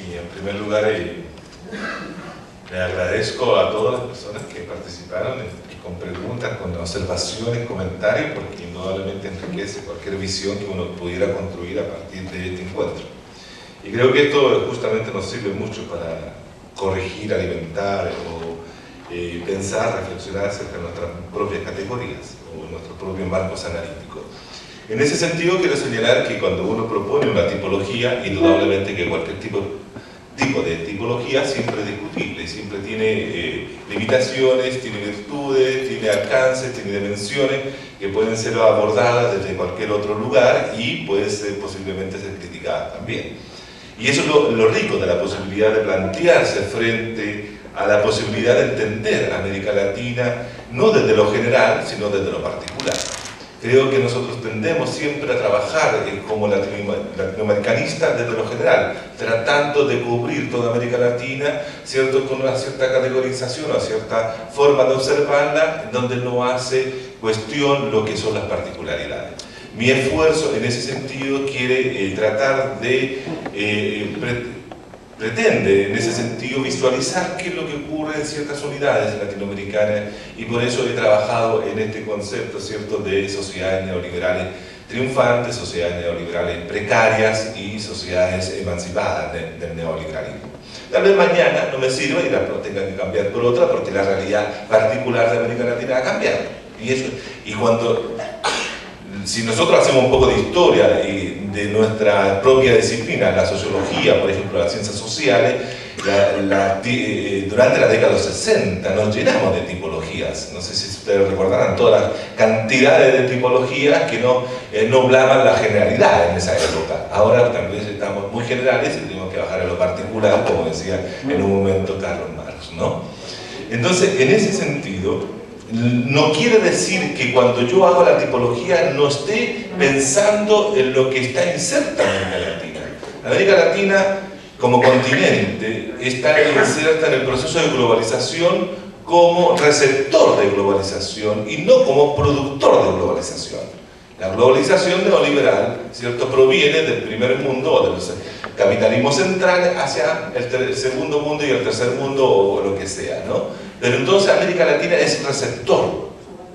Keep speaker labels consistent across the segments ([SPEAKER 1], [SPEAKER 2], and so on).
[SPEAKER 1] Y en primer lugar, le agradezco a todas las personas que participaron con preguntas, con observaciones, comentarios, porque indudablemente enriquece cualquier visión que uno pudiera construir a partir de este encuentro. Y creo que esto justamente nos sirve mucho para corregir, alimentar o pensar, reflexionar acerca de nuestras propias categorías o nuestros propios marcos analíticos. En ese sentido, quiero señalar que cuando uno propone una tipología, indudablemente que cualquier tipo de tipología siempre es discutible, siempre tiene limitaciones, tiene virtudes, tiene alcances, tiene dimensiones que pueden ser abordadas desde cualquier otro lugar y pueden ser, posiblemente ser criticadas también. Y eso es lo rico de la posibilidad de plantearse frente a la posibilidad de entender América Latina no desde lo general, sino desde lo particular. Creo que nosotros tendemos siempre a trabajar como latinoamericanistas desde lo general, tratando de cubrir toda América Latina, ¿cierto?, con una cierta categorización, una cierta forma de observarla, donde no hace cuestión lo que son las particularidades. Mi esfuerzo en ese sentido quiere tratar de, pretende en ese sentido visualizar qué es lo que ocurre en ciertas unidades latinoamericanas, y por eso he trabajado en este concepto, ¿cierto?, de sociedades neoliberales triunfantes, sociedades neoliberales precarias y sociedades emancipadas del neoliberalismo. Tal vez mañana no me sirva y la tenga que cambiar por otra, porque la realidad particular de América Latina ha cambiado. Si nosotros hacemos un poco de historia de nuestra propia disciplina, la sociología, por ejemplo, las ciencias sociales, durante la década de los 60 nos llenamos de tipologías. No sé si ustedes recordarán todas las cantidades de tipologías que no nublaban la generalidad en esa época. Ahora también estamos muy generales y tenemos que bajar a lo particular, como decía en un momento Carlos Marx, ¿no? Entonces, en ese sentido, no quiere decir que cuando yo hago la tipología no esté pensando en lo que está inserta en América Latina. América Latina, como continente, está inserta en el proceso de globalización como receptor de globalización y no como productor de globalización. La globalización neoliberal, ¿cierto?, proviene del primer mundo o del capitalismo central hacia el segundo mundo y el tercer mundo o lo que sea, ¿no? Pero entonces América Latina es receptor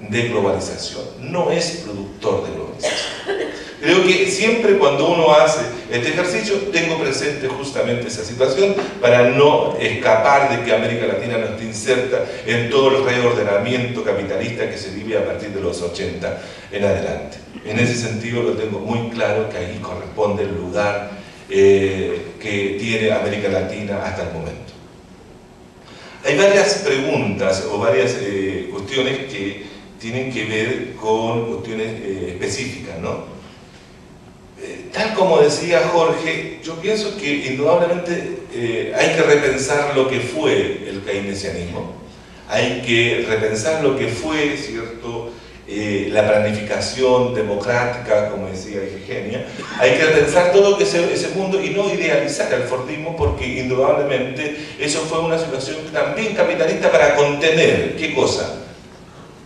[SPEAKER 1] de globalización, no es productor de globalización. Creo que siempre cuando uno hace este ejercicio tengo presente justamente esa situación para no escapar de que América Latina no esté inserta en todo el reordenamiento capitalista que se vive a partir de los 80 en adelante. En ese sentido lo tengo muy claro que ahí corresponde el lugar que tiene América Latina hasta el momento. Hay varias preguntas o varias cuestiones que tienen que ver con cuestiones específicas, ¿no? Tal como decía Jorge, yo pienso que indudablemente hay que repensar lo que fue el keynesianismo, hay que repensar lo que fue, ¿cierto?, la planificación democrática, como decía Ifigenia. Hay que repensar todo ese mundo y no idealizar el fordismo, porque indudablemente eso fue una situación también capitalista para contener, ¿qué cosa?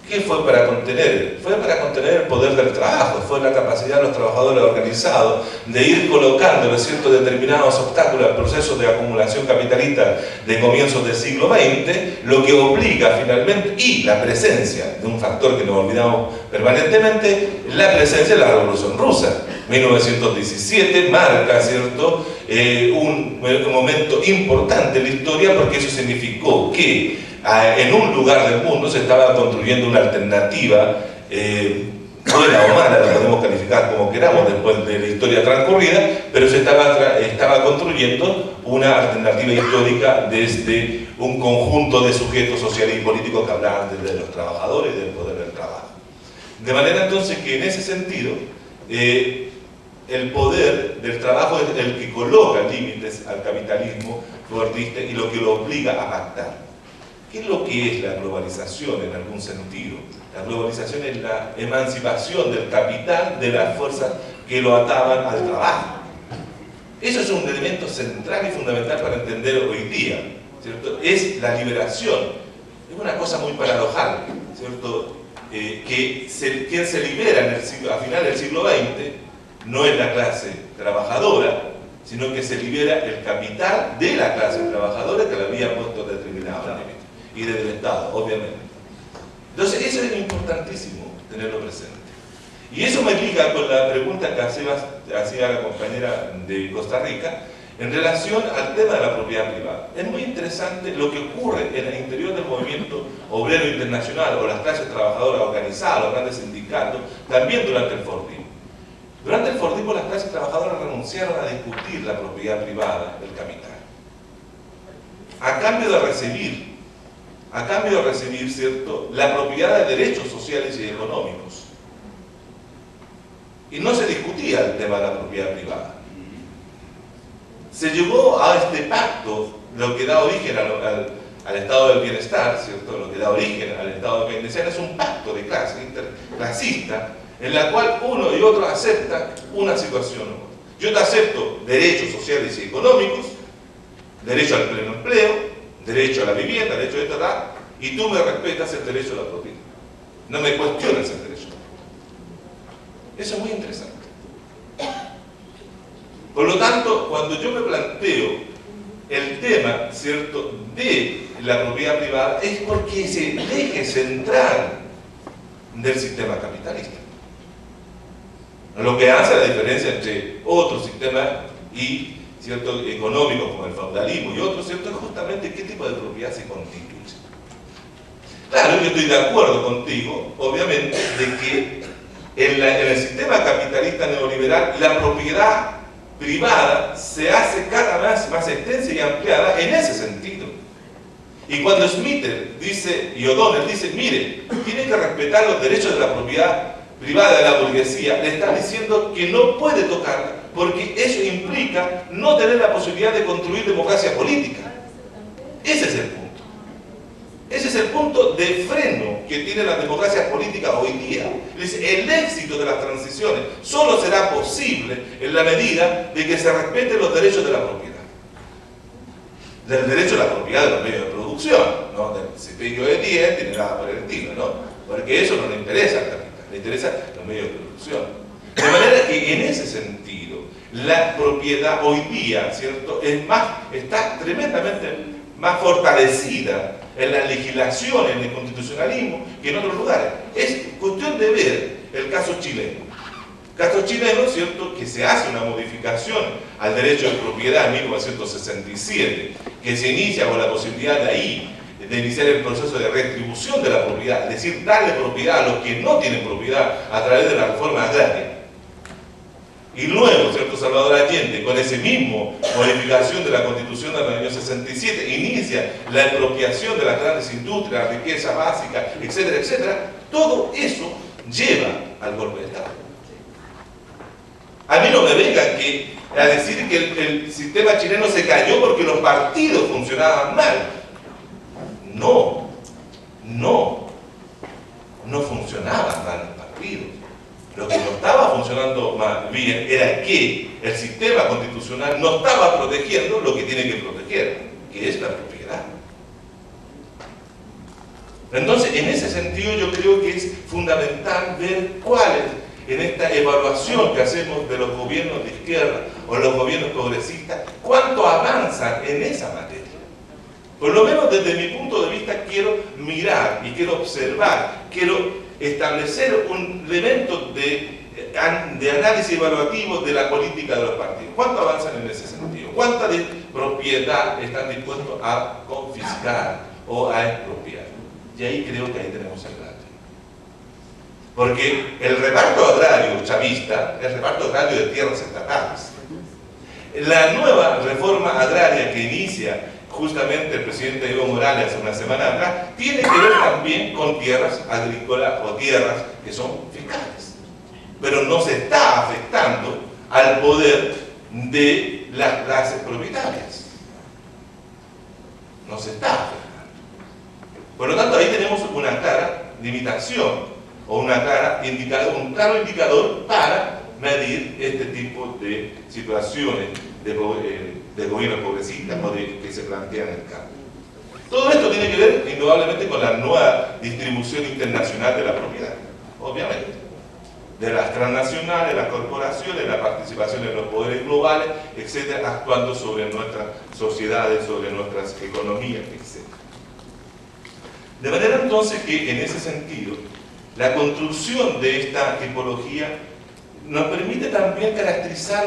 [SPEAKER 1] ¿Qué fue para contener? Fue para contener el poder del trabajo, fue la capacidad de los trabajadores organizados de ir colocando, ¿no es cierto?, determinados obstáculos al proceso de acumulación capitalista de comienzos del siglo XX, lo que obliga finalmente, y la presencia de un factor que nos olvidamos permanentemente, la presencia de la Revolución Rusa. 1917 marca, ¿cierto?, un momento importante en la historia, porque eso significó que en un lugar del mundo se estaba construyendo una alternativa, buena o mala, la podemos calificar como queramos después de la historia transcurrida, pero se estaba construyendo una alternativa histórica desde un conjunto de sujetos sociales y políticos que hablaban desde los trabajadores y del poder del trabajo. De manera entonces que en ese sentido, el poder del trabajo es el que coloca límites al capitalismo fordista y lo que lo obliga a pactar. ¿Qué es lo que es la globalización en algún sentido? La globalización es la emancipación del capital de las fuerzas que lo ataban al trabajo. Eso es un elemento central y fundamental para entender hoy día, ¿cierto? Es la liberación. Es una cosa muy paradojal, ¿cierto? Quien se libera a final del siglo XX no es la clase trabajadora, sino que se libera el capital de la clase trabajadora que le había puesto determinado límite, y del Estado, obviamente. Entonces, eso es importantísimo tenerlo presente. Y eso me liga con la pregunta que hacía la compañera de Costa Rica en relación al tema de la propiedad privada. Es muy interesante lo que ocurre en el interior del movimiento obrero internacional o las clases trabajadoras organizadas, los grandes sindicatos, también durante el Fordismo. Durante el Fordismo las clases trabajadoras renunciaron a discutir la propiedad privada del capital. A cambio de recibir, ¿cierto?, la propiedad de derechos sociales y económicos. Y no se discutía el tema de la propiedad privada. Se llegó a este pacto, lo que da origen al estado del bienestar, ¿cierto?, lo que da origen al estado keynesiano, es un pacto de clase, interclasista, en la cual uno y otro aceptan una situación. Yo te acepto derechos sociales y económicos, derecho al pleno empleo, derecho a la vivienda, derecho a esta, y tú me respetas el derecho a la propiedad. No me cuestionas el derecho. Eso es muy interesante. Por lo tanto, cuando yo me planteo el tema, ¿cierto?, de la propiedad privada, es porque es el eje central del sistema capitalista. Lo que hace la diferencia entre otros sistemas y, ¿cierto?, económicos como el feudalismo y otros, ¿cierto?, es justamente qué tipo de propiedad se constituye. Claro, yo estoy de acuerdo contigo, obviamente, de que en el sistema capitalista neoliberal la propiedad privada se hace cada vez más extensa y ampliada en ese sentido. Y cuando Smith dice, y O'Donnell dice, mire, tiene que respetar los derechos de la propiedad privada de la burguesía, le está diciendo que no puede tocarla, porque eso implica no tener la posibilidad de construir democracia política. Ese es el punto. Ese es el punto de freno que tiene la democracia política hoy día. El éxito de las transiciones solo será posible en la medida de que se respeten los derechos de la propiedad. Del derecho a la propiedad de los medios de producción, ¿no? Del cepillo de dientes, ni nada por el estilo, ¿no? Porque eso no le interesa al capital, le interesa los medios de producción. De manera que en ese sentido, la propiedad hoy día, ¿cierto?, está tremendamente más fortalecida en la legislación, en el constitucionalismo, que en otros lugares. Es cuestión de ver el caso chileno. Caso chileno, ¿cierto?, que se hace una modificación al derecho de propiedad en 1967, que se inicia con la posibilidad de ahí de iniciar el proceso de retribución de la propiedad, es decir, darle propiedad a los que no tienen propiedad a través de la reforma agraria. Y luego, ¿cierto?, Salvador Allende, con ese mismo modificación de la Constitución del año 67, inicia la expropiación de las grandes industrias, la riqueza básica, etcétera, etcétera. Todo eso lleva al golpe de Estado. A mí no me vengan a decir que el sistema chileno se cayó porque los partidos funcionaban mal. No funcionaban mal los partidos. Lo que no estaba funcionando más bien era que el sistema constitucional no estaba protegiendo lo que tiene que proteger, que es la propiedad. Entonces, en ese sentido, yo creo que es fundamental ver cuáles, en esta evaluación que hacemos de los gobiernos de izquierda o los gobiernos progresistas, cuánto avanzan en esa materia. Por lo menos desde mi punto de vista quiero mirar y quiero observar, quiero establecer un elemento de análisis evaluativo de la política de los partidos. ¿Cuánto avanzan en ese sentido? ¿Cuánta de propiedad están dispuestos a confiscar o a expropiar? Y ahí creo que ahí tenemos el dato. Porque el reparto agrario chavista, el reparto agrario de tierras estatales, la nueva reforma agraria que inicia justamente el presidente Evo Morales hace una semana atrás, tiene que ver también con tierras agrícolas o tierras que son fiscales. Pero no se está afectando al poder de las clases propietarias. No se está afectando. Por lo tanto, ahí tenemos una clara limitación o un claro indicador para medir este tipo de situaciones de gobiernos progresistas o que se plantean en el campo. Todo esto tiene que ver indudablemente con la nueva distribución internacional de la propiedad, obviamente. de las transnacionales, las corporaciones, la participación en los poderes globales, etcétera, actuando sobre nuestras sociedades, sobre nuestras economías, etcétera. De manera entonces que en ese sentido, la construcción de esta tipología nos permite también caracterizar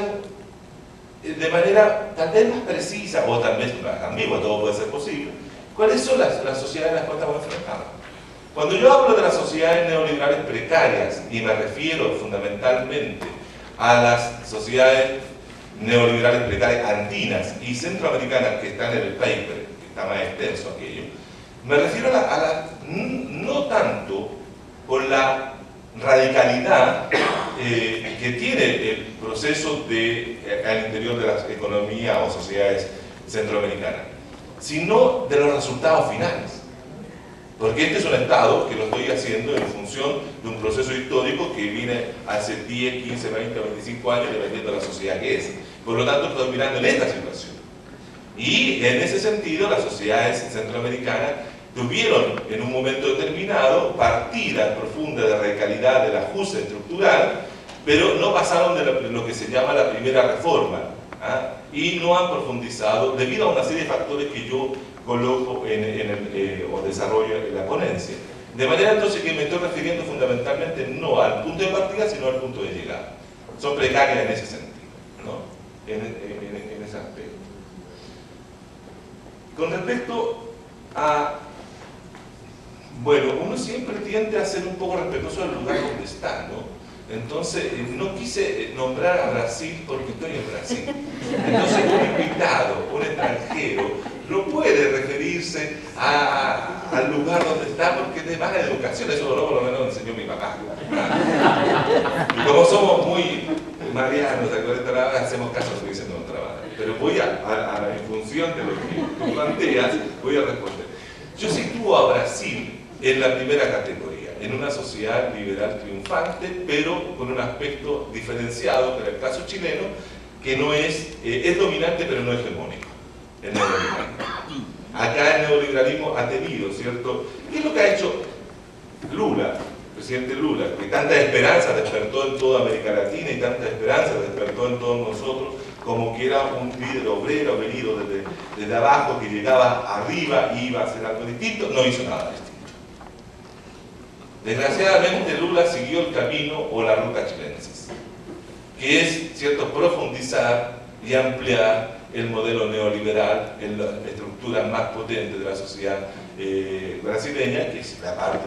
[SPEAKER 1] de manera tal vez más precisa, o tal vez más ambigua, todo puede ser posible, cuáles son las sociedades a las cuales estamos enfrentando. Cuando yo hablo de las sociedades neoliberales precarias, y me refiero fundamentalmente a las sociedades neoliberales precarias andinas y centroamericanas que están en el paper, que está más extenso aquello, me refiero no tanto por la radicalidad que tiene el proceso al interior de las economías o sociedades centroamericanas, sino de los resultados finales. Porque este es un estado que lo estoy haciendo en función de un proceso histórico que viene hace 10, 15, 20 o 25 años, dependiendo de la sociedad que es. Por lo tanto, estoy mirando en esta situación. Y en ese sentido, las sociedades centroamericanas tuvieron en un momento determinado partidas profundas de radicalidad del ajuste estructural, pero no pasaron de lo que se llama la primera reforma, y no han profundizado debido a una serie de factores que yo coloco o desarrollo en la ponencia. De manera entonces que me estoy refiriendo fundamentalmente no al punto de partida, sino al punto de llegada. Son precarias en ese sentido, ¿no? En ese aspecto. Con respecto a... Bueno, uno siempre tiende a ser un poco respetuoso del lugar donde está, ¿no? Entonces, no quise nombrar a Brasil porque estoy en Brasil. Entonces, un invitado, un extranjero, no puede referirse al lugar donde está porque es de mala educación. Eso por lo menos enseñó mi papá. Y como somos muy marianos, hacemos caso a lo que dicen de otra manera. Pero voy en función de lo que tú planteas, voy a responder. Yo sitúo a Brasil en la primera categoría, en una sociedad liberal triunfante, pero con un aspecto diferenciado que en el caso chileno, que no es dominante pero no hegemónico. El neoliberalismo. Acá el neoliberalismo ha tenido, ¿cierto? ¿Qué es lo que ha hecho Lula, el presidente Lula? Que tanta esperanza despertó en toda América Latina y tanta esperanza despertó en todos nosotros, como que era un líder obrero venido desde abajo, que llegaba arriba y iba a hacer algo distinto. No hizo nada distinto. Desgraciadamente Lula siguió el camino o la ruta chilensis, que es, ¿cierto?, profundizar y ampliar el modelo neoliberal en la estructura más potente de la sociedad brasileña, que es la parte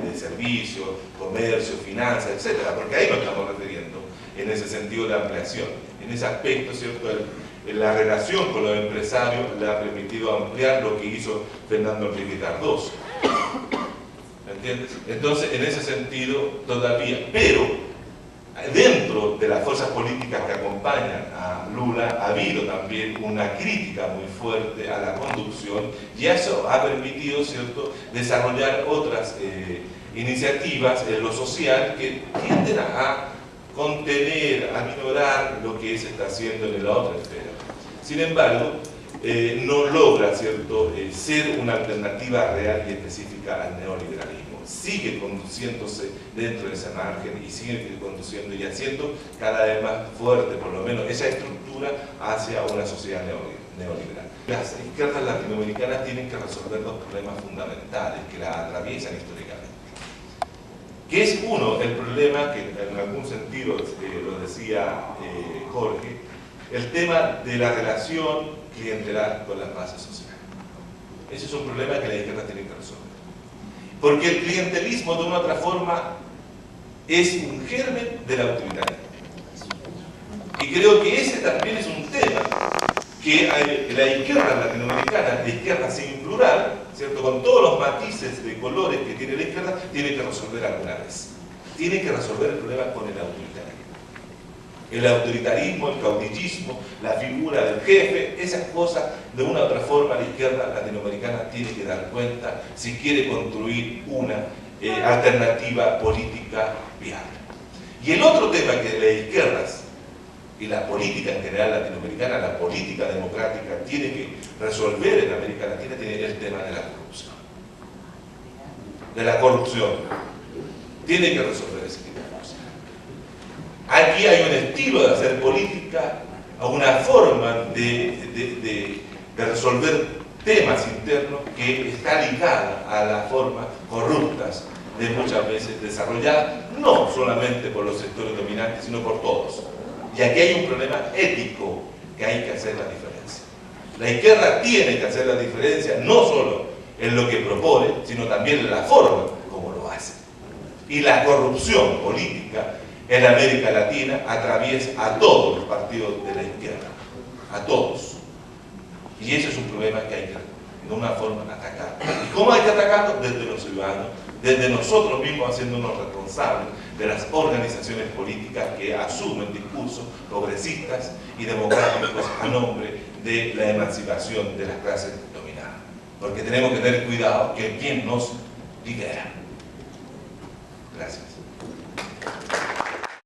[SPEAKER 1] de servicios, comercio, finanzas, etcétera, porque ahí nos estamos refiriendo en ese sentido de ampliación. En ese aspecto, ¿cierto?, la relación con los empresarios le ha permitido ampliar lo que hizo Fernando Enrique Cardoso. ¿Me entiendes? Entonces, en ese sentido, todavía, pero dentro de las fuerzas políticas que acompañan a Lula ha habido también una crítica muy fuerte a la conducción, y eso ha permitido, ¿cierto?, desarrollar otras iniciativas en lo social que tienden a contener, a minorar lo que se está haciendo en la otra esfera. Sin embargo, no logra, ¿cierto?, ser una alternativa real y específica al neoliberalismo. Sigue conduciéndose dentro de ese margen y sigue conduciendo y haciendo cada vez más fuerte, por lo menos, esa estructura hacia una sociedad neoliberal. Las izquierdas latinoamericanas tienen que resolver dos problemas fundamentales que la atraviesan históricamente. Que es uno, el problema que en algún sentido lo decía Jorge, el tema de la relación clientelar con las bases sociales. Ese es un problema que la izquierda tiene que resolver. Porque el clientelismo, de una u otra forma, es un germen del autoritarismo. Y creo que ese también es un tema que la izquierda latinoamericana, la izquierda sin plural, ¿cierto?, con todos los matices de colores que tiene la izquierda, tiene que resolver alguna vez. Tiene que resolver el problema con el autoritarismo. El autoritarismo, el caudillismo, la figura del jefe, esas cosas, de una u otra forma, la izquierda latinoamericana tiene que dar cuenta si quiere construir una alternativa política viable. Y el otro tema que las izquierdas y la política en general latinoamericana, la política democrática, tiene que resolver en América Latina, tiene el tema de la corrupción. De la corrupción. Tiene que resolver ese tipo de cosas. Aquí hay un estilo de hacer política, una forma de resolver temas internos que está ligada a las formas corruptas de muchas veces desarrolladas, no solamente por los sectores dominantes, sino por todos. Y aquí hay un problema ético que hay que hacer la diferencia. La izquierda tiene que hacer la diferencia no solo en lo que propone, sino también en la forma como lo hace. Y la corrupción política en América Latina atraviesa a todos los partidos de la izquierda, a todos. Y ese es un problema que hay que, de una forma, atacar. ¿Y cómo hay que atacarlo? Desde los ciudadanos, desde nosotros mismos haciéndonos responsables de las organizaciones políticas que asumen discursos progresistas y democráticos a nombre de la emancipación de las clases dominadas. Porque tenemos que tener cuidado que quien nos lidera. Gracias.